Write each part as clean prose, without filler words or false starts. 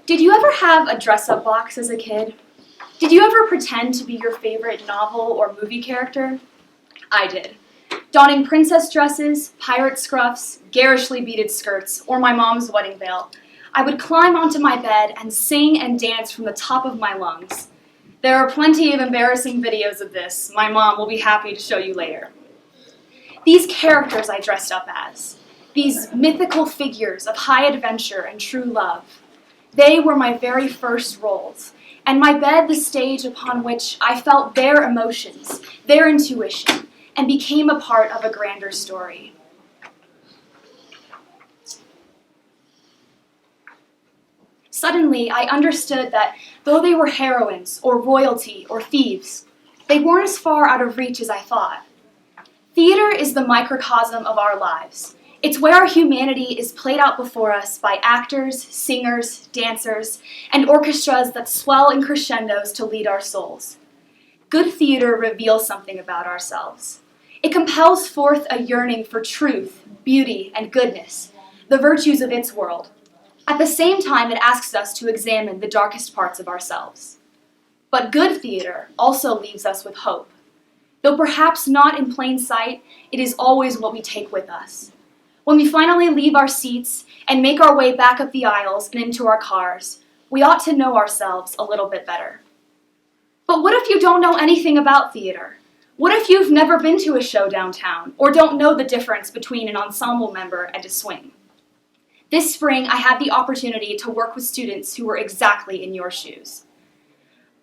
Did you ever have a dress-up box as a kid? Did you ever pretend to be your favorite novel or movie character? I did. Donning princess dresses, pirate scruffs, garishly beaded skirts, or my mom's wedding veil, I would climb onto my bed and sing and dance from the top of my lungs. There are plenty of embarrassing videos of this. My mom will be happy to show you later. These characters I dressed up as, these mythical figures of high adventure and true love, they were my very first roles, and my bed the stage upon which I felt their emotions, their intuition, and became a part of a grander story. Suddenly, I understood that though they were heroines, or royalty, or thieves, they weren't as far out of reach as I thought. Theater is the microcosm of our lives. It's where our humanity is played out before us by actors, singers, dancers, and orchestras that swell in crescendos to lead our souls. Good theater reveals something about ourselves. It compels forth a yearning for truth, beauty, and goodness, the virtues of its world. At the same time, it asks us to examine the darkest parts of ourselves. But good theater also leaves us with hope. Though perhaps not in plain sight, it is always what we take with us. When we finally leave our seats and make our way back up the aisles and into our cars, we ought to know ourselves a little bit better. But what if you don't know anything about theater? What if you've never been to a show downtown or don't know the difference between an ensemble member and a swing? This spring, I had the opportunity to work with students who were exactly in your shoes.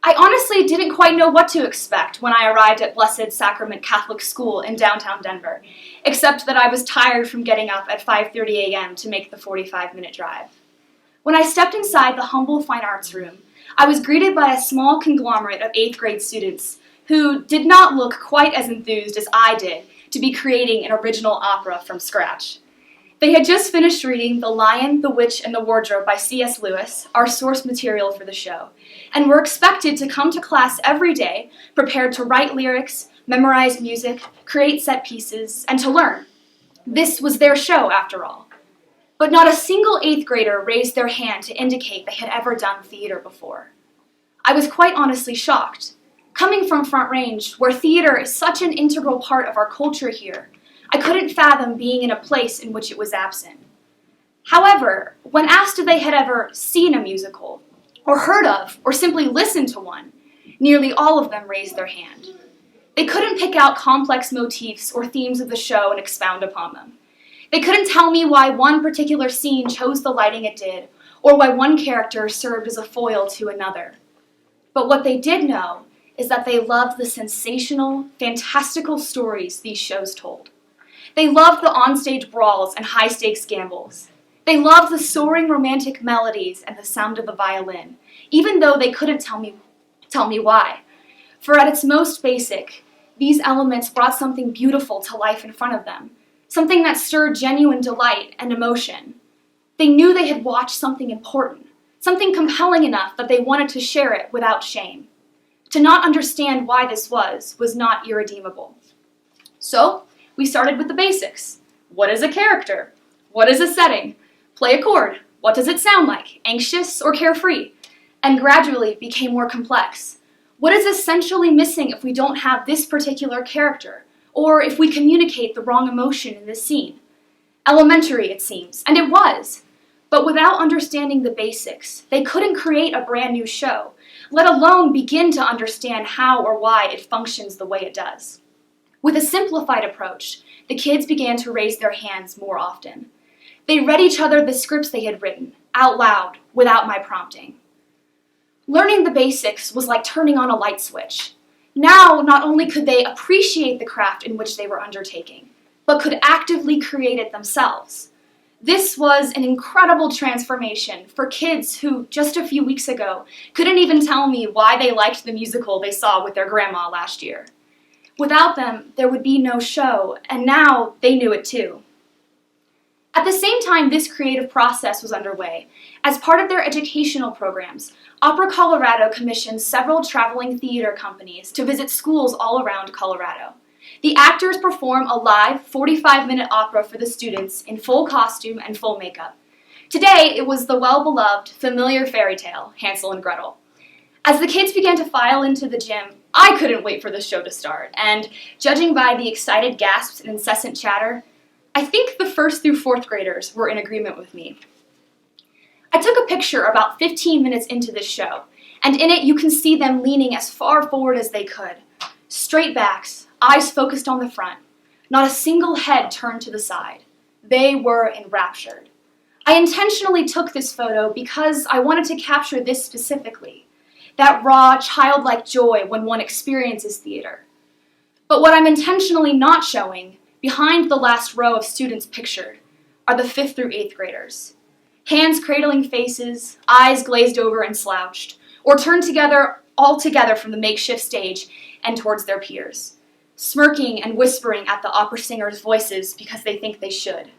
I honestly didn't quite know what to expect when I arrived at Blessed Sacrament Catholic School in downtown Denver, except that I was tired from getting up at 5:30 a.m. to make the 45-minute drive. When I stepped inside the humble fine arts room, I was greeted by a small conglomerate of 8th grade students who did not look quite as enthused as I did to be creating an original opera from scratch. They had just finished reading The Lion, the Witch, and the Wardrobe by C.S. Lewis, our source material for the show, and were expected to come to class every day prepared to write lyrics, memorize music, create set pieces, and to learn. This was their show, after all. But not a single 8th grader raised their hand to indicate they had ever done theater before. I was quite honestly shocked. Coming from Front Range, where theater is such an integral part of our culture here, I couldn't fathom being in a place in which it was absent. However, when asked if they had ever seen a musical, or heard of, or simply listened to one, nearly all of them raised their hand. They couldn't pick out complex motifs or themes of the show and expound upon them. They couldn't tell me why one particular scene chose the lighting it did, or why one character served as a foil to another. But what they did know is that they loved the sensational, fantastical stories these shows told. They loved the onstage brawls and high-stakes gambles. They loved the soaring romantic melodies and the sound of the violin, even though they couldn't tell me why. For at its most basic, these elements brought something beautiful to life in front of them, something that stirred genuine delight and emotion. They knew they had watched something important, something compelling enough that they wanted to share it without shame. To not understand why this was not irredeemable. So, we started with the basics. What is a character? What is a setting? Play a chord. What does it sound like? Anxious or carefree? And gradually became more complex. What is essentially missing if we don't have this particular character? Or if we communicate the wrong emotion in this scene? Elementary, it seems, and it was. But without understanding the basics, they couldn't create a brand new show, let alone begin to understand how or why it functions the way it does. With a simplified approach, the kids began to raise their hands more often. They read each other the scripts they had written, out loud, without my prompting. Learning the basics was like turning on a light switch. Now, not only could they appreciate the craft in which they were undertaking, but could actively create it themselves. This was an incredible transformation for kids who, just a few weeks ago, couldn't even tell me why they liked the musical they saw with their grandma last year. Without them, there would be no show, and now they knew it too. At the same time this creative process was underway, as part of their educational programs, Opera Colorado commissioned several traveling theater companies to visit schools all around Colorado. The actors perform a live 45-minute opera for the students in full costume and full makeup. Today, it was the well-beloved, familiar fairy tale, Hansel and Gretel. As the kids began to file into the gym, I couldn't wait for the show to start, and judging by the excited gasps and incessant chatter, I think the 1st through 4th graders were in agreement with me. I took a picture about 15 minutes into this show, and in it you can see them leaning as far forward as they could. Straight backs, eyes focused on the front, not a single head turned to the side. They were enraptured. I intentionally took this photo because I wanted to capture this specifically, that raw, childlike joy when one experiences theater. But what I'm intentionally not showing, behind the last row of students pictured, are the 5th through 8th graders. Hands cradling faces, eyes glazed over and slouched, or turned together all together from the makeshift stage and towards their peers, smirking and whispering at the opera singers' voices because they think they should.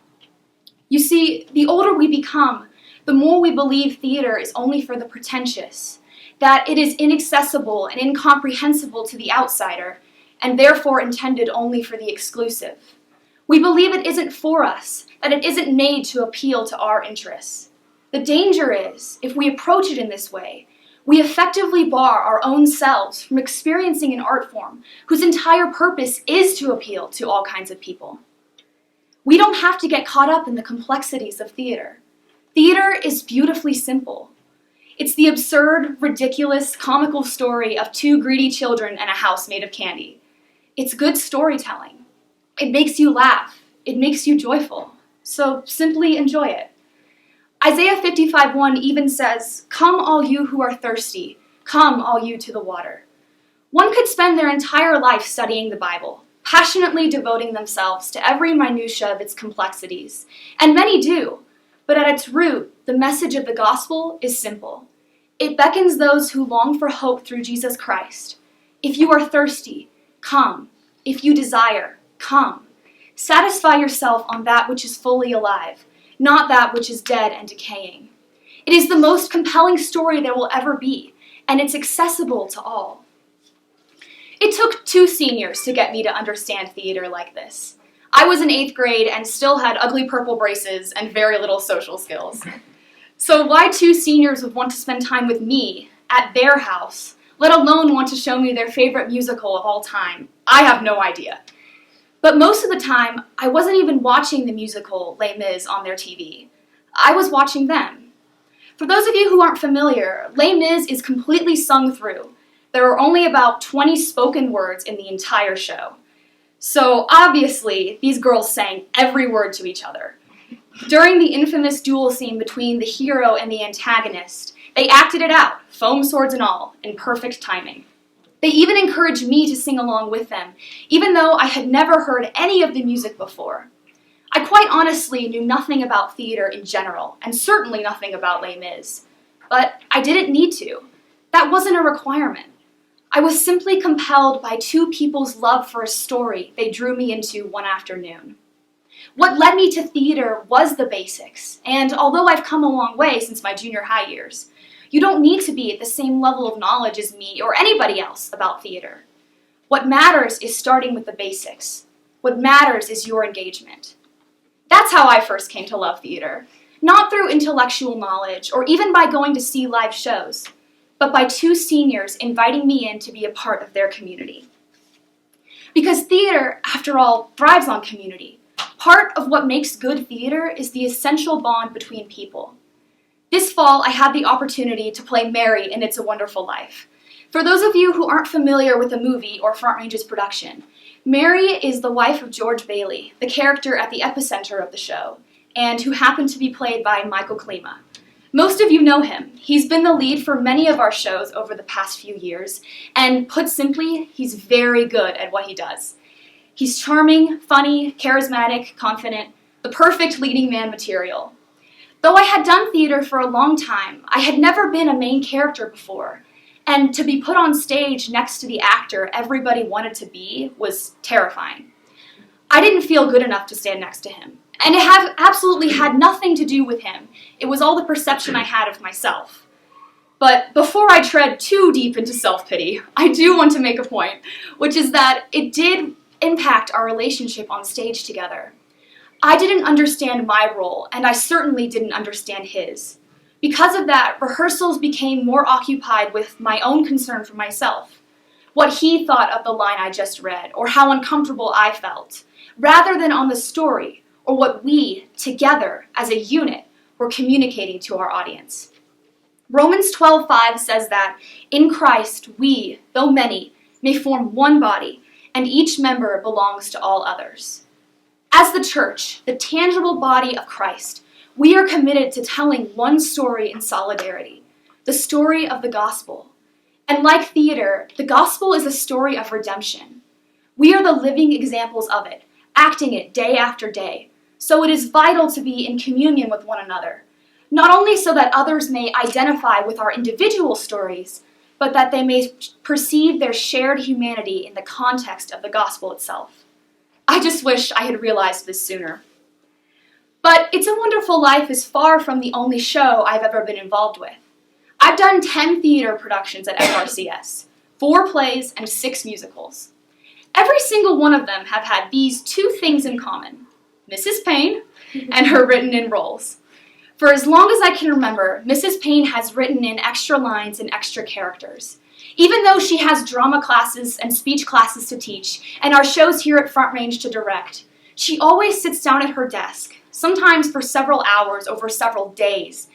You see, the older we become, the more we believe theater is only for the pretentious, that it is inaccessible and incomprehensible to the outsider, and therefore intended only for the exclusive. We believe it isn't for us, that it isn't made to appeal to our interests. The danger is, if we approach it in this way, we effectively bar our own selves from experiencing an art form whose entire purpose is to appeal to all kinds of people. We don't have to get caught up in the complexities of theater. Theater is beautifully simple. It's the absurd, ridiculous, comical story of 2 greedy children and a house made of candy. It's good storytelling. It makes you laugh. It makes you joyful. So simply enjoy it. Isaiah 55:1 even says, "Come all you who are thirsty, come all you to the water." One could spend their entire life studying the Bible, passionately devoting themselves to every minutia of its complexities, and many do, but at its root, the message of the gospel is simple. It beckons those who long for hope through Jesus Christ. If you are thirsty, come. If you desire, come. Satisfy yourself on that which is fully alive, not that which is dead and decaying. It is the most compelling story there will ever be, and it's accessible to all. It took 2 seniors to get me to understand theater like this. I was in 8th grade and still had ugly purple braces and very little social skills. So why 2 seniors would want to spend time with me at their house, let alone want to show me their favorite musical of all time, I have no idea. But most of the time, I wasn't even watching the musical Les Mis on their TV. I was watching them. For those of you who aren't familiar, Les Mis is completely sung through. There are only about 20 spoken words in the entire show. So obviously, these girls sang every word to each other. During the infamous duel scene between the hero and the antagonist, they acted it out, foam swords and all, in perfect timing. They even encouraged me to sing along with them, even though I had never heard any of the music before. I quite honestly knew nothing about theater in general, and certainly nothing about Les Mis. But I didn't need to. That wasn't a requirement. I was simply compelled by 2 people's love for a story they drew me into one afternoon. What led me to theater was the basics, and although I've come a long way since my junior high years, you don't need to be at the same level of knowledge as me or anybody else about theater. What matters is starting with the basics. What matters is your engagement. That's how I first came to love theater, not through intellectual knowledge or even by going to see live shows, but by 2 seniors inviting me in to be a part of their community. Because theater, after all, thrives on community. Part of what makes good theater is the essential bond between people. This fall, I had the opportunity to play Mary in It's a Wonderful Life. For those of you who aren't familiar with the movie or Front Range's production, Mary is the wife of George Bailey, the character at the epicenter of the show, and who happened to be played by Michael Klima. Most of you know him. He's been the lead for many of our shows over the past few years, and put simply, he's very good at what he does. He's charming, funny, charismatic, confident, the perfect leading man material. Though I had done theater for a long time, I had never been a main character before, and to be put on stage next to the actor everybody wanted to be was terrifying. I didn't feel good enough to stand next to him, and it absolutely had nothing to do with him. It was all the perception I had of myself. But before I tread too deep into self-pity, I do want to make a point, which is that it did impact our relationship on stage together. I didn't understand my role, and I certainly didn't understand his. Because of that, rehearsals became more occupied with my own concern for myself, what he thought of the line I just read, or how uncomfortable I felt, rather than on the story, or what we, together, as a unit, were communicating to our audience. Romans 12:5 says that, in Christ, we, though many, may form one body, and each member belongs to all others. As the church, the tangible body of Christ, we are committed to telling one story in solidarity, the story of the gospel. And like theater, the gospel is a story of redemption. We are the living examples of it, acting it day after day. So it is vital to be in communion with one another, not only so that others may identify with our individual stories, but that they may perceive their shared humanity in the context of the gospel itself. I just wish I had realized this sooner. But It's a Wonderful Life is far from the only show I've ever been involved with. I've done 10 theater productions at FRCS, 4 plays, and 6 musicals. Every single one of them have had these 2 things in common: Mrs. Payne and her written-in roles. For as long as I can remember, Mrs. Payne has written in extra lines and extra characters. Even though she has drama classes and speech classes to teach, and our shows here at Front Range to direct, she always sits down at her desk, sometimes for several hours over several days,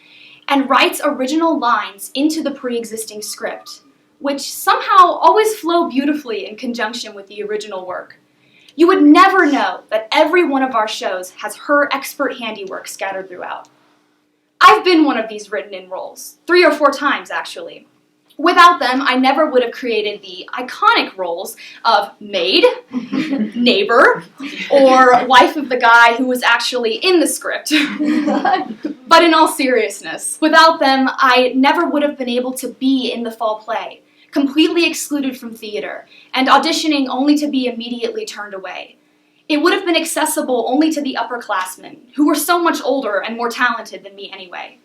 and writes original lines into the pre-existing script, which somehow always flow beautifully in conjunction with the original work. You would never know that every one of our shows has her expert handiwork scattered throughout. I've been one of these written-in roles, 3 or 4 times actually. Without them, I never would have created the iconic roles of maid, neighbor, or wife of the guy who was actually in the script. But in all seriousness, without them, I never would have been able to be in the fall play, completely excluded from theater, and auditioning only to be immediately turned away. It would have been accessible only to the upperclassmen, who were so much older and more talented than me anyway.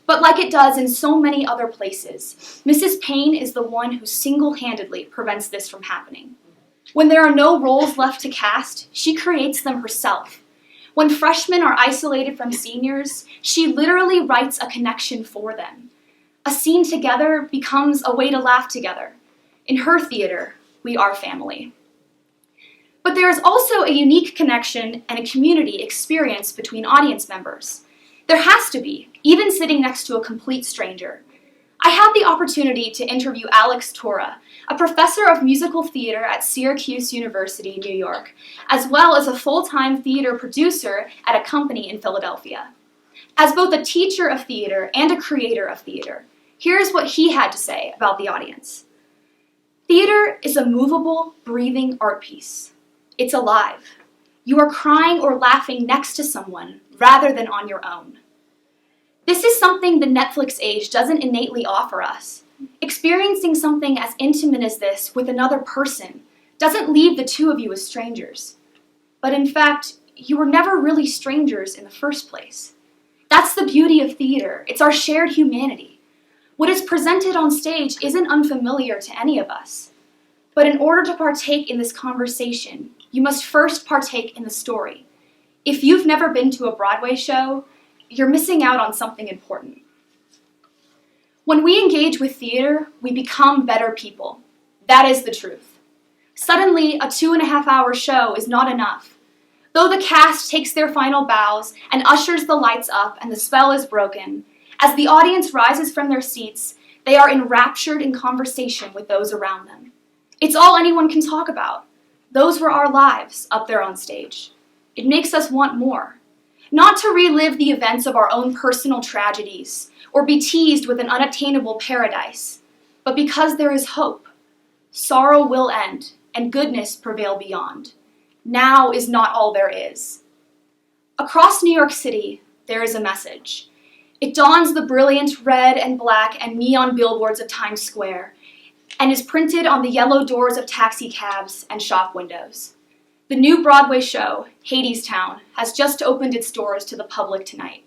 But like it does in so many other places, Mrs. Payne is the one who single-handedly prevents this from happening. When there are no roles left to cast, she creates them herself. When freshmen are isolated from seniors, she literally writes a connection for them. A scene together becomes a way to laugh together. In her theater, we are family. But there is also a unique connection and a community experience between audience members. There has to be, even sitting next to a complete stranger. I had the opportunity to interview Alex Tora, a professor of musical theater at Syracuse University, New York, as well as a full-time theater producer at a company in Philadelphia. As both a teacher of theater and a creator of theater, here's what he had to say about the audience. Theater is a movable, breathing art piece. It's alive. You are crying or laughing next to someone rather than on your own. This is something the Netflix age doesn't innately offer us. Experiencing something as intimate as this with another person doesn't leave the 2 of you as strangers. But in fact, you were never really strangers in the first place. That's the beauty of theater. It's our shared humanity. What is presented on stage isn't unfamiliar to any of us. But in order to partake in this conversation, you must first partake in the story. If you've never been to a Broadway show, you're missing out on something important. When we engage with theater, we become better people. That is the truth. Suddenly, a 2.5-hour show is not enough. Though the cast takes their final bows and ushers the lights up and the spell is broken, as the audience rises from their seats, they are enraptured in conversation with those around them. It's all anyone can talk about. Those were our lives up there on stage. It makes us want more. Not to relive the events of our own personal tragedies or be teased with an unattainable paradise, but because there is hope. Sorrow will end and goodness prevail beyond. Now is not all there is. Across New York City, there is a message. It dawns the brilliant red and black and neon billboards of Times Square and is printed on the yellow doors of taxi cabs and shop windows. The new Broadway show, Hadestown, has just opened its doors to the public tonight.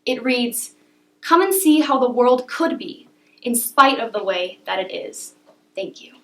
It reads, "Come and see how the world could be, in spite of the way that it is." Thank you.